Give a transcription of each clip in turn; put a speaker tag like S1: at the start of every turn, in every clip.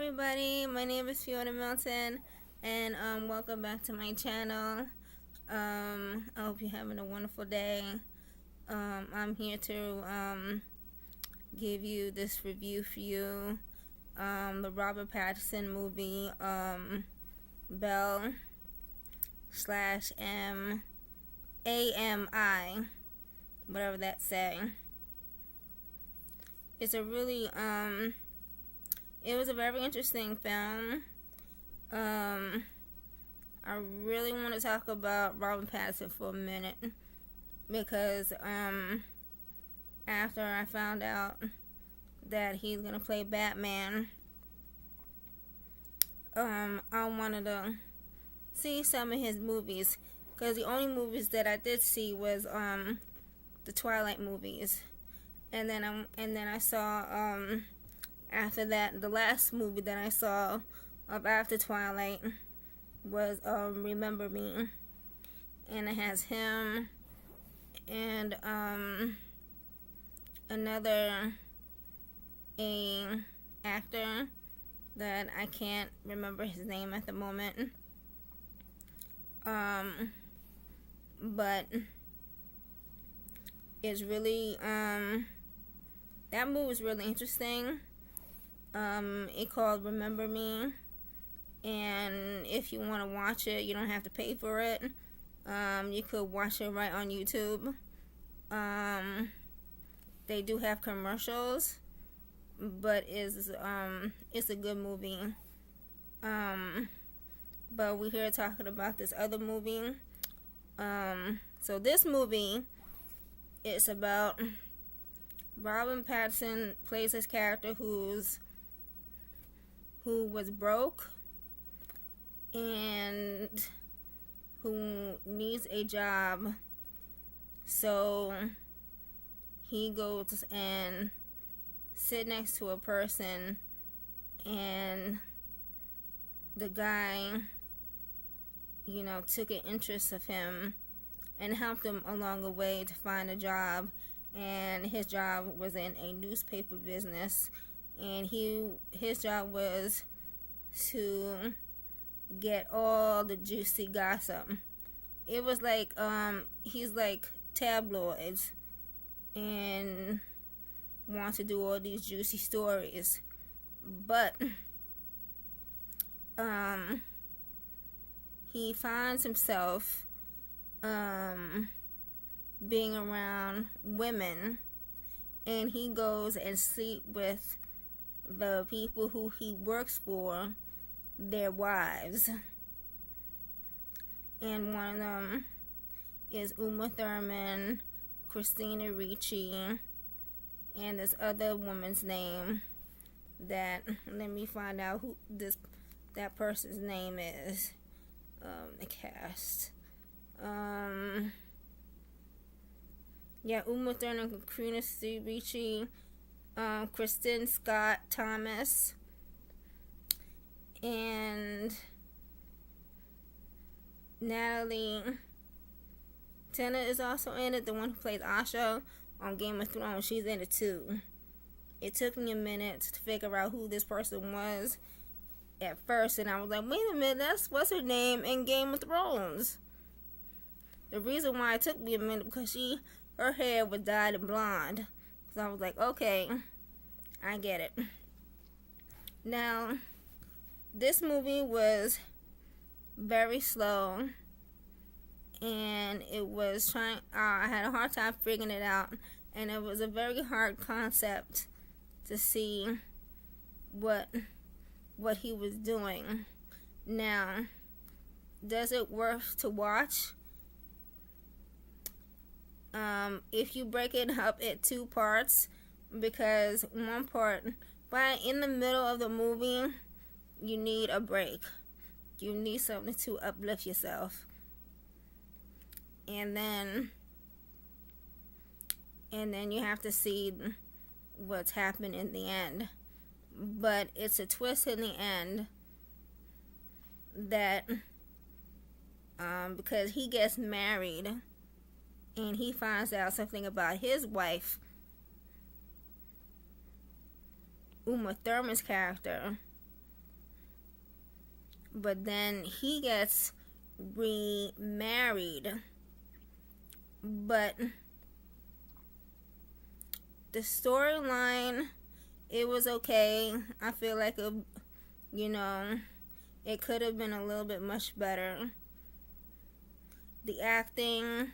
S1: everybody, my name is Fiona Milton, and welcome back to my channel. I hope you're having a wonderful day. I'm here to give you this review for you. The Robert Pattinson movie, Bel Ami, whatever that say. It's a really it was a very interesting film. I really want to talk about Robert Pattinson for a minute because after I found out that he's gonna play Batman, I wanted to see some of his movies, because the only movies that I did see was the Twilight movies, and then I saw after that, the last movie that I saw of after Twilight was Remember Me, and it has him and another actor that I can't remember his name at the moment, but it's really that movie was really interesting. It called Remember Me, and if you want to watch it, you don't have to pay for it. You could watch it right on YouTube. They do have commercials, but it's a good movie. But we're here talking about this other movie. So this movie is about Robert Pattinson plays his character who was broke and who needs a job, so he goes and sit next to a person, and the guy, took an interest of him and helped him along the way to find a job, and his job was in a newspaper business, and his job was to get all the juicy gossip. It was like he's like tabloids and wants to do all these juicy stories, but he finds himself being around women, and he goes and sleep with the people who he works for, their wives, and one of them is Uma Thurman, Christina Ricci, and this other woman's name that, let me find out who that person's name is. The cast. Uma Thurman, Christina Ricci, Kristen Scott Thomas, and Natalie Tennant is also in it, the one who plays Asha on Game of Thrones. She's in it too. It took me a minute to figure out who this person was at first, and I was like, wait a minute, that's what's her name in Game of Thrones. The reason why it took me a minute because her hair was dyed and blonde. So I was like, okay, I get it. Now, this movie was very slow, and it was I had a hard time figuring it out, and it was a very hard concept to see what he was doing. Now, does it worth to watch? If you break it up at two parts, because one part, but in the middle of the movie, you need a break. You need something to uplift yourself. And then you have to see what's happened in the end. But it's a twist in the end that because he gets married and he finds out something about his wife, Uma Thurman's character, but then he gets remarried. But the storyline, it was okay. I feel like it could have been a little bit much better. The acting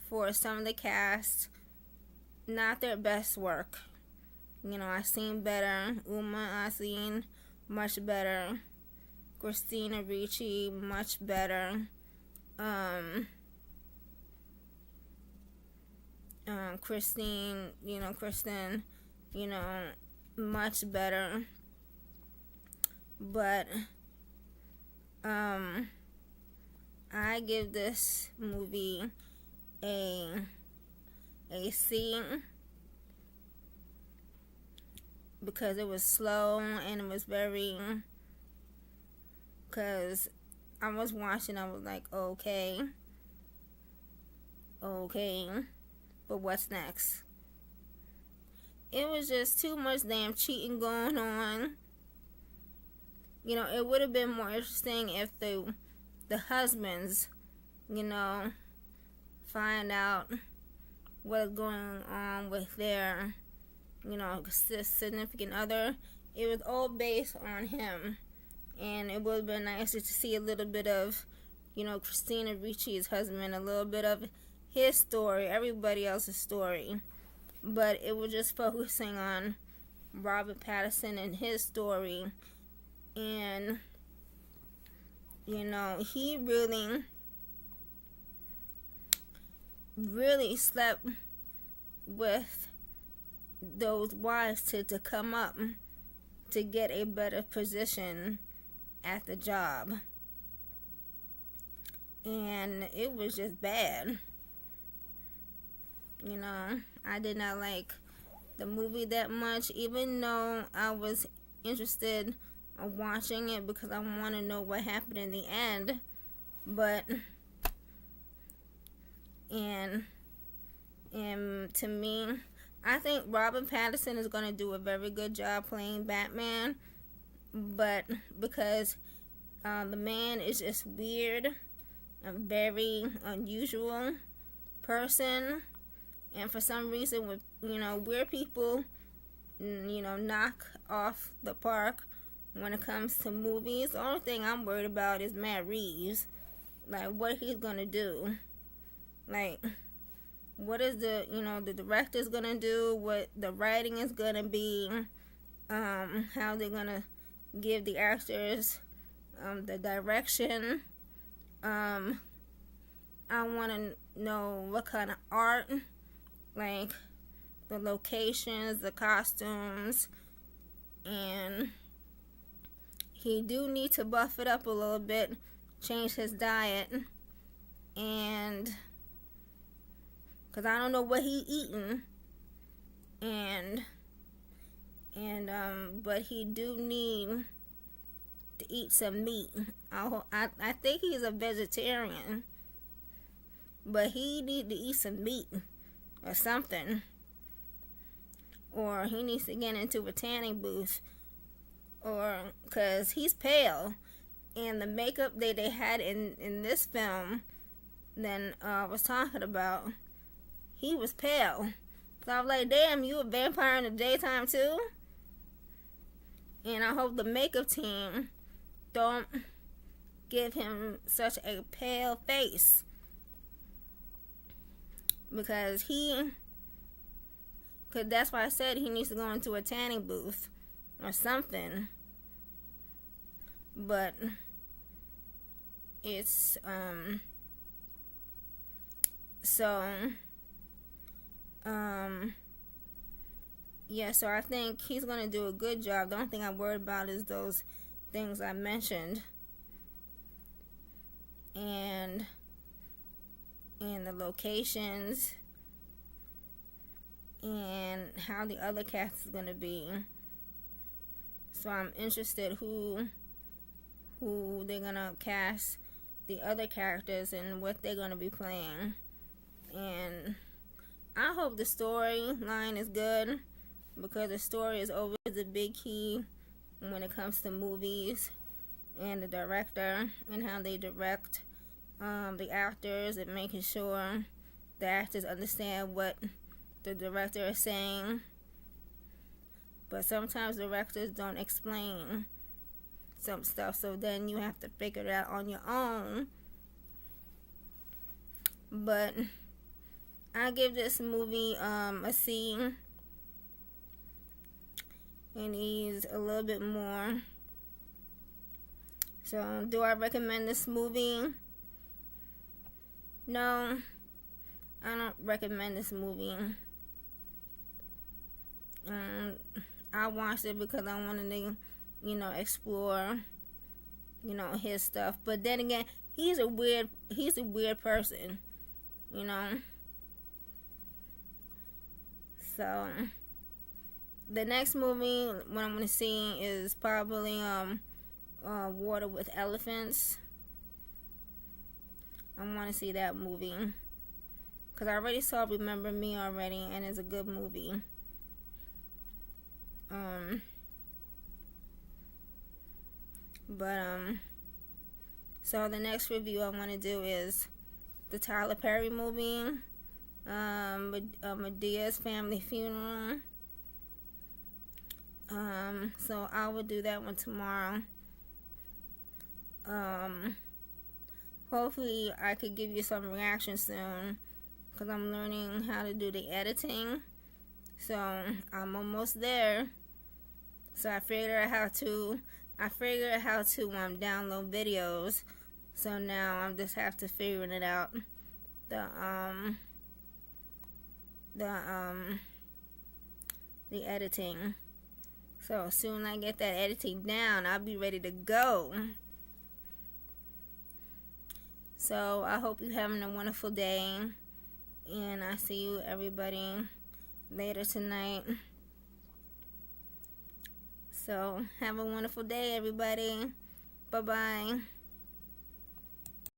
S1: for some of the cast, not their best work. I seen better. Uma, I seen much better. Christina Ricci, much better. Kristen, much better. But I give this movie a C, because it was slow and it was very, because I was watching, I was like, okay, but what's next? It was just too much damn cheating going on. It would have been more interesting if the husbands, find out what's going on with their, significant other. It was all based on him. And it would have been nicer to see a little bit of, Christina Ricci's husband, a little bit of his story, everybody else's story. But it was just focusing on Robert Pattinson and his story. And, he really slept with those wives to come up to get a better position at the job. And it was just bad. I did not like the movie that much, even though I was interested in watching it because I want to know what happened in the end. But and to me, I think Robert Pattinson is going to do a very good job playing Batman, but because the man is just weird, a very unusual person, and for some reason, with weird people, knock off the park when it comes to movies. The only thing I'm worried about is Matt Reeves, like what he's gonna do, like what is the director's gonna do, what the writing is gonna be, how they're gonna give the actors the direction. I want to know what kind of art, like the locations, the costumes, and he do need to buff it up a little bit, change his diet, and because I don't know what he eating, but he do need to eat some meat. I think he's a vegetarian, but he need to eat some meat or something, or he needs to get into a tanning booth, or because he's pale, and the makeup that they had in this film then was talking about, he was pale. So I was like, damn, you a vampire in the daytime too? And I hope the makeup team don't give him such a pale face, because that's why I said he needs to go into a tanning booth or something. But it's so I think he's gonna do a good job. The only thing I'm worried about is those things I mentioned, and the locations, and how the other cast is gonna be. So I'm interested who they're gonna cast the other characters and what they're gonna be playing. And I hope the storyline is good, because the story is always a big key when it comes to movies. and the director, and how they direct the actors, and making sure the actors understand what the director is saying. But sometimes directors don't explain some stuff, so then you have to figure it out on your own. But I give this movie a C. It needs a little bit more. So, do I recommend this movie? No, I don't recommend this movie. I watched it because I wanted to, explore, his stuff. But then again, he's a weird person, So, the next movie what I'm gonna see is probably Water with Elephants. I want to see that movie because I already saw Remember Me already, and it's a good movie. So the next review I want to do is the Tyler Perry movie, Medea's Family Funeral. So I will do that one tomorrow. Hopefully I could give you some reaction soon, because I'm learning how to do the editing. So I'm almost there. So I figured out how to download videos. So now I just have to figure it out. The editing. So as soon as I get that editing down, I'll be ready to go. So I hope you're having a wonderful day, and I see you everybody later tonight. So have a wonderful day, everybody. Bye-bye.